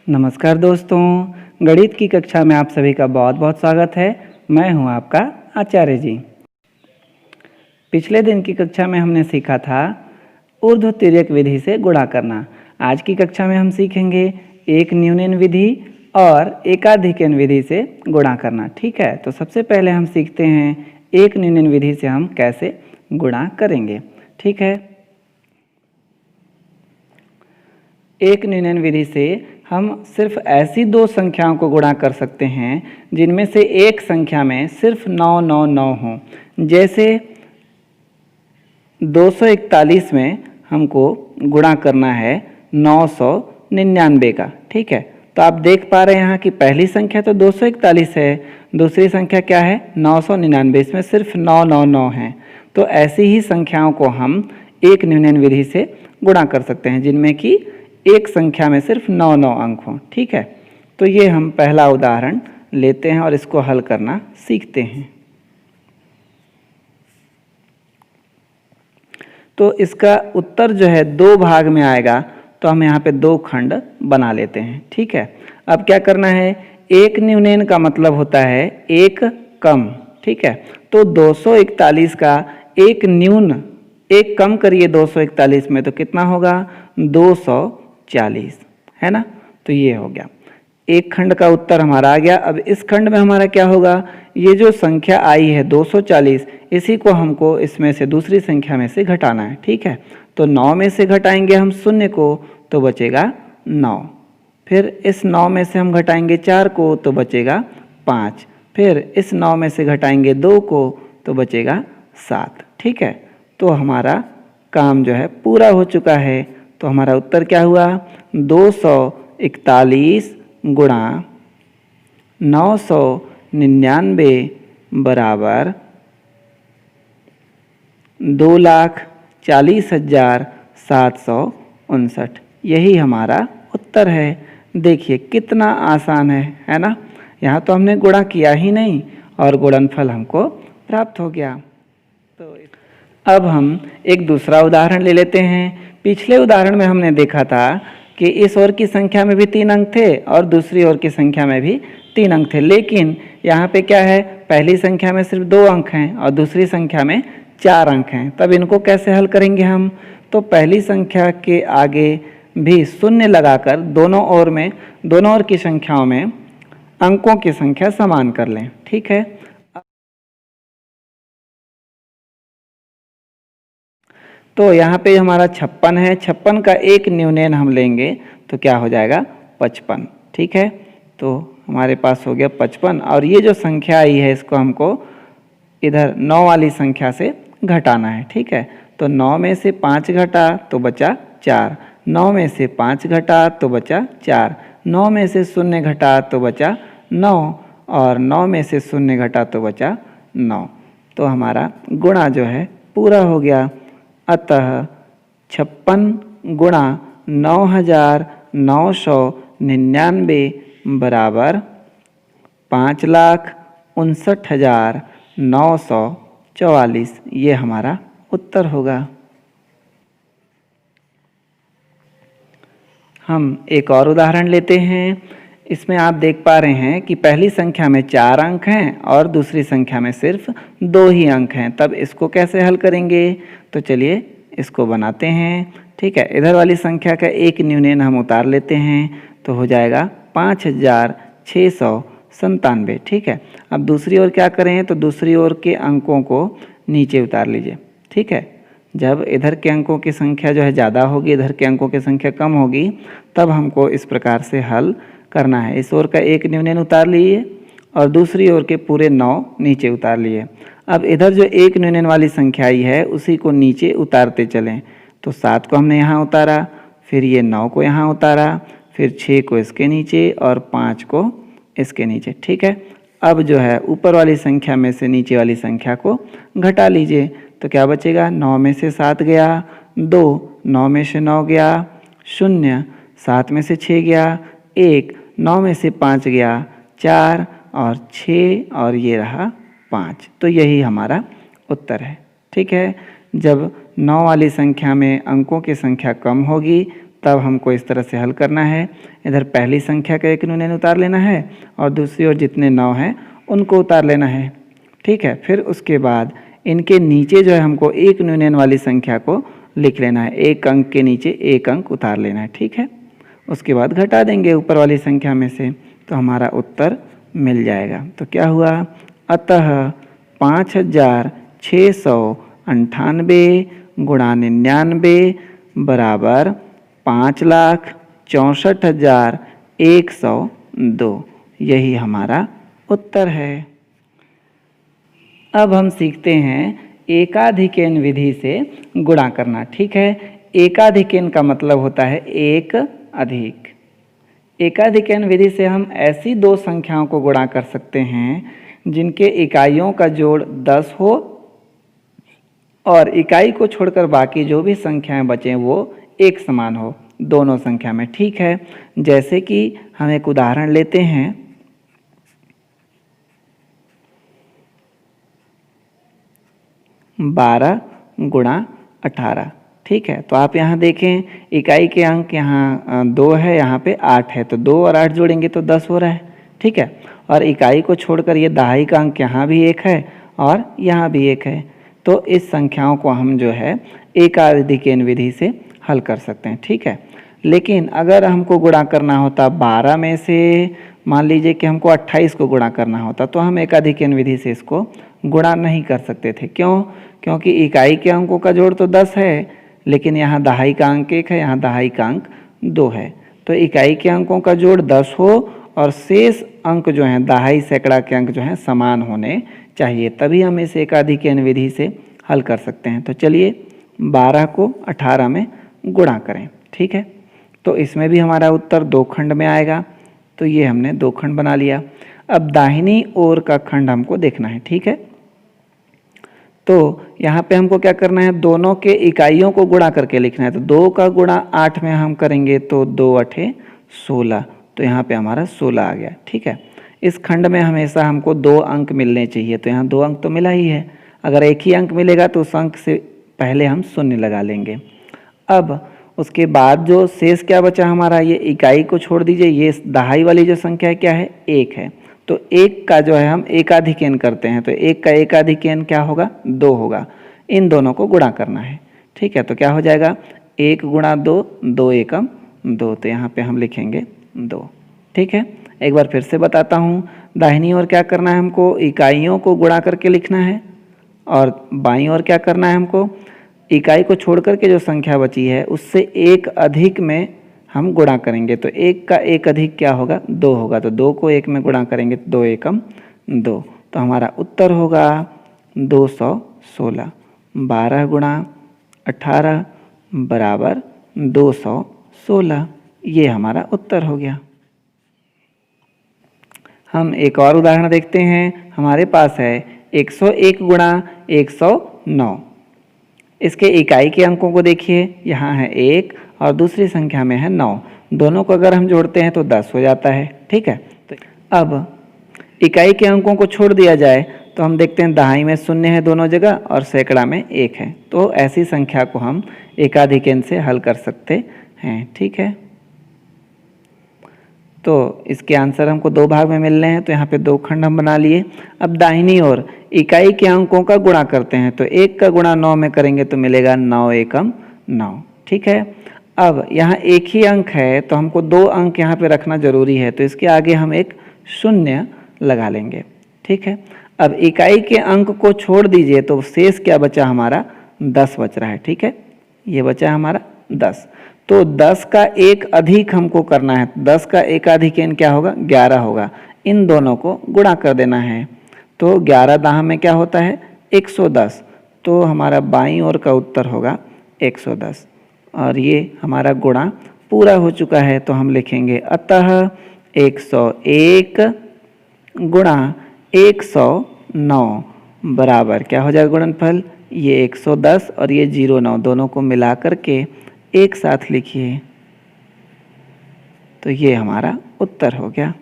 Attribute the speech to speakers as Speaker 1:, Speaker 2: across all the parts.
Speaker 1: नमस्कार दोस्तों, गणित की कक्षा में आप सभी का बहुत बहुत स्वागत है। मैं हूं आपका आचार्य जी। पिछले दिन की कक्षा में हमने सीखा था ऊर्ध्वतिर्यक विधि से गुणा करना। आज की कक्षा में हम सीखेंगे एक न्यूनन विधि और एकाधिकन विधि से गुणा करना। ठीक है, तो सबसे पहले हम सीखते हैं एक न्यूनन विधि से हम कैसे गुणा करेंगे। ठीक है, एक न्यूनन विधि से हम सिर्फ ऐसी दो संख्याओं को गुणा कर सकते हैं जिनमें से एक संख्या में सिर्फ 999 हो। जैसे 241 में हमको गुणा करना है 999 का। ठीक है, तो आप देख पा रहे हैं यहाँ कि पहली संख्या तो 241 है, दूसरी संख्या क्या है 999, इसमें सिर्फ 999 है। तो ऐसी ही संख्याओं को हम एक न्यूनन विधि से गुणा कर सकते हैं जिनमें कि एक संख्या में सिर्फ 9 अंक हों। ठीक है, तो ये हम पहला उदाहरण लेते हैं और इसको हल करना सीखते हैं। तो इसका उत्तर जो है दो भाग में आएगा, तो हम यहाँ पे दो खंड बना लेते हैं। ठीक है, अब क्या करना है, एक न्यूनन का मतलब होता है एक कम। ठीक है, तो 241 का एक न्यून, एक कम करिए 241 में, तो कितना होगा 240, है ना। तो ये हो गया, एक खंड का उत्तर हमारा आ गया। अब इस खंड में हमारा क्या होगा, ये जो संख्या आई है 240, इसी को हमको इसमें से दूसरी संख्या में से घटाना है। ठीक है, तो 9 में से घटाएंगे हम शून्य को तो बचेगा 9, फिर इस 9 में से हम घटाएंगे 4 को तो बचेगा 5, फिर इस 9 में से घटाएंगे 2 को तो बचेगा 7। ठीक है, तो हमारा काम जो है पूरा हो चुका है। तो हमारा उत्तर क्या हुआ, 241 गुणा 999 बराबर 2,40,759। यही हमारा उत्तर है। देखिए कितना आसान है ना। यहाँ तो हमने गुणा किया ही नहीं और गुणनफल हमको प्राप्त हो गया। तो अब हम एक दूसरा उदाहरण ले लेते हैं। पिछले उदाहरण में हमने देखा था कि इस ओर की संख्या में भी 3 अंक थे और दूसरी ओर की संख्या में भी 3 अंक थे, लेकिन यहाँ पे क्या है, पहली संख्या में सिर्फ 2 अंक हैं और दूसरी संख्या में 4 अंक हैं। तब इनको कैसे हल करेंगे हम, तो पहली संख्या के आगे भी शून्य लगाकर दोनों ओर की संख्याओं में अंकों की संख्या समान कर लें। ठीक है, तो यहाँ पे हमारा 56 है, 56 का एक न्यूनन हम लेंगे तो क्या हो जाएगा 55। ठीक है, तो हमारे पास हो गया 55 और ये जो संख्या आई है इसको हमको इधर 9 वाली संख्या से घटाना है। ठीक है, तो 9 में से 5 घटा तो बचा 4, 9 में से 5 घटा तो बचा 4, 9 में से 0 घटा तो बचा 9 और 9 में से 0 घटा तो बचा 9। तो हमारा गुणा जो है पूरा हो गया। अतः 56 गुणा 9,999 बराबर 5,59,944। ये हमारा उत्तर होगा। हम एक और उदाहरण लेते हैं। इसमें आप देख पा रहे हैं कि पहली संख्या में 4 अंक हैं और दूसरी संख्या में सिर्फ 2 ही अंक हैं। तब इसको कैसे हल करेंगे, तो चलिए इसको बनाते हैं। ठीक है, इधर वाली संख्या का एक न्यूनन हम उतार लेते हैं तो हो जाएगा 5,697। ठीक है, अब दूसरी ओर क्या करें, तो दूसरी ओर के अंकों को नीचे उतार लीजिए। ठीक है, जब इधर के अंकों की संख्या जो है ज़्यादा होगी, इधर के अंकों की संख्या कम होगी, तब हमको इस प्रकार से हल करना है। इस ओर का एक न्यूनन उतार लिए और दूसरी ओर के पूरे 9 नीचे उतार लिए। अब इधर जो एक न्यूनन वाली संख्या आई है उसी को नीचे उतारते चलें। तो 7 को हमने यहाँ उतारा, फिर ये 9 को यहाँ उतारा, फिर 6 को इसके नीचे और 5 को इसके नीचे। ठीक है, अब जो है ऊपर वाली संख्या में से नीचे वाली संख्या को घटा लीजिए तो क्या बचेगा, 9 में से 7 गया 2, 9 में से 9 गया 0, 7 में से 6 गया 1, 9 में से 5 गया 4 और 6 और ये रहा 5। तो यही हमारा उत्तर है। ठीक है, जब 9 वाली संख्या में अंकों की संख्या कम होगी तब हमको इस तरह से हल करना है। इधर पहली संख्या का एक न्यूनन उतार लेना है और दूसरी ओर जितने 9 हैं उनको उतार लेना है। ठीक है, फिर उसके बाद इनके नीचे जो है हमको एक न्यूनन वाली संख्या को लिख लेना है, एक अंक के नीचे एक अंक उतार लेना है। ठीक है, उसके बाद घटा देंगे ऊपर वाली संख्या में से, तो हमारा उत्तर मिल जाएगा। तो क्या हुआ, अतः 5698 गुणा 99 बराबर 5,64,102, यही हमारा उत्तर है। अब हम सीखते हैं एकाधिकेन विधि से गुणा करना। ठीक है, एकाधिकेन का मतलब होता है एक अधिक। एकाधिकेन विधि से हम ऐसी दो संख्याओं को गुणा कर सकते हैं जिनके इकाइयों का जोड़ 10 हो और इकाई को छोड़कर बाकी जो भी संख्याएं बचें वो एक समान हो दोनों संख्या में। ठीक है, जैसे कि हम एक उदाहरण लेते हैं। 12 गुणा 18। ठीक है, तो आप यहाँ देखें इकाई के अंक यहाँ 2 है, यहाँ पे 8 है, तो 2 और 8 जोड़ेंगे तो 10 हो रहा है। ठीक है, और इकाई को छोड़कर ये दहाई का अंक यहाँ भी 1 है और यहाँ भी 1 है, तो इस संख्याओं को हम जो है एकाधिकेन विधि से हल कर सकते हैं। ठीक है, लेकिन अगर हमको गुणा करना होता 12 में से, मान लीजिए कि हमको 28 को गुणा करना होता, तो हम एकाधिकेन विधि से इसको गुणा नहीं कर सकते थे। क्यों? क्योंकि इकाई के अंकों का जोड़ तो 10 है, लेकिन यहाँ दहाई का अंक 1 है, यहाँ दहाई का अंक 2 है, तो इकाई के अंकों का जोड़ 10 हो और शेष अंक जो हैं दहाई सैकड़ा के अंक जो हैं समान होने चाहिए, तभी हम इस एकाधिकेन विधि से हल कर सकते हैं। तो चलिए 12 को 18 में गुणा करें। ठीक है, तो इसमें भी हमारा उत्तर 2 खंड में आएगा, तो ये हमने 2 खंड बना लिया। अब दाहिनी ओर का खंड हमको देखना है। ठीक है, तो यहाँ पे हमको क्या करना है, दोनों के इकाइयों को गुणा करके लिखना है। तो 2 का गुणा 8 में हम करेंगे तो 2 8 16, तो यहाँ पे हमारा 16 आ गया। ठीक है, इस खंड में हमेशा हमको 2 अंक मिलने चाहिए, तो यहाँ 2 अंक तो मिला ही है। अगर एक ही अंक मिलेगा तो उस अंक से पहले हम शून्य लगा लेंगे। अब उसके बाद जो शेष क्या बचा हमारा, ये इकाई को छोड़ दीजिए, ये दहाई वाली जो संख्या है क्या है, 1 है, तो 1 का जो है हम एकाधिकेन करते हैं, तो 1 का एकाधिकेन क्या होगा, 2 होगा। इन दोनों को गुणा करना है। ठीक है, तो क्या हो जाएगा, 1 गुणा 2, 2 एकम 2, तो यहाँ पे हम लिखेंगे 2। ठीक है, एक बार फिर से बताता हूँ, दाहिनी ओर क्या करना है, हमको इकाइयों को गुणा करके लिखना है, और बाईं ओर क्या करना है, हमको इकाई को छोड़ करके जो संख्या बची है उससे एक अधिक में हम गुणा करेंगे। तो 1 का एक अधिक क्या होगा, 2 होगा, तो 2 को 1 में गुणा करेंगे तो 2 एकम 2, तो हमारा उत्तर होगा 216। 12 गुणा 18 बराबर 216, ये हमारा उत्तर हो गया। हम एक और उदाहरण देखते हैं। हमारे पास है 101 गुणा 109। इसके इकाई के अंकों को देखिए, यहाँ है 1 और दूसरी संख्या में है 9, दोनों को अगर हम जोड़ते हैं तो 10 हो जाता है। ठीक है, तो अब इकाई के अंकों को छोड़ दिया जाए तो हम देखते हैं दहाई में 0 है दोनों जगह और सैकड़ा में 1 है, तो ऐसी संख्या को हम एकाधिकेन से हल कर सकते हैं। ठीक है, तो इसके आंसर हमको 2 भाग में मिल रहे हैं, तो यहाँ पे 2 खंड हम बना लिए। अब दाहिनी ओर इकाई के अंकों का गुणा करते हैं, तो 1 का गुणा 9 में करेंगे तो मिलेगा 9 एकम 9। ठीक है, अब यहाँ एक ही अंक है तो हमको 2 अंक यहाँ पे रखना जरूरी है, तो इसके आगे हम एक 0 लगा लेंगे। ठीक है, अब इकाई के अंक को छोड़ दीजिए तो शेष क्या बचा हमारा, 10 बच रहा है। ठीक है, ये बचा हमारा 10, तो 10 का एक अधिक हमको करना है, 10 का एकाधिकेन क्या होगा, 11 होगा। इन दोनों को गुणा कर देना है, तो 11 दाह में क्या होता है, 110, तो हमारा बाईं ओर का उत्तर होगा 110, और ये हमारा गुणा पूरा हो चुका है। तो हम लिखेंगे अतः 101 गुणा 109 बराबर क्या हो जाएगा गुणनफल, ये 110 और ये 09, दोनों को मिला करके एक साथ लिखिए, तो ये हमारा उत्तर हो गया।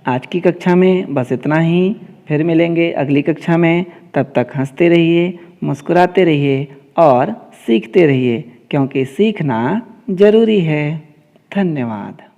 Speaker 1: आज की कक्षा में बस इतना ही, फिर मिलेंगे अगली कक्षा में। तब तक हंसते रहिए, मुस्कुराते रहिए और सीखते रहिए, क्योंकि सीखना जरूरी है। धन्यवाद।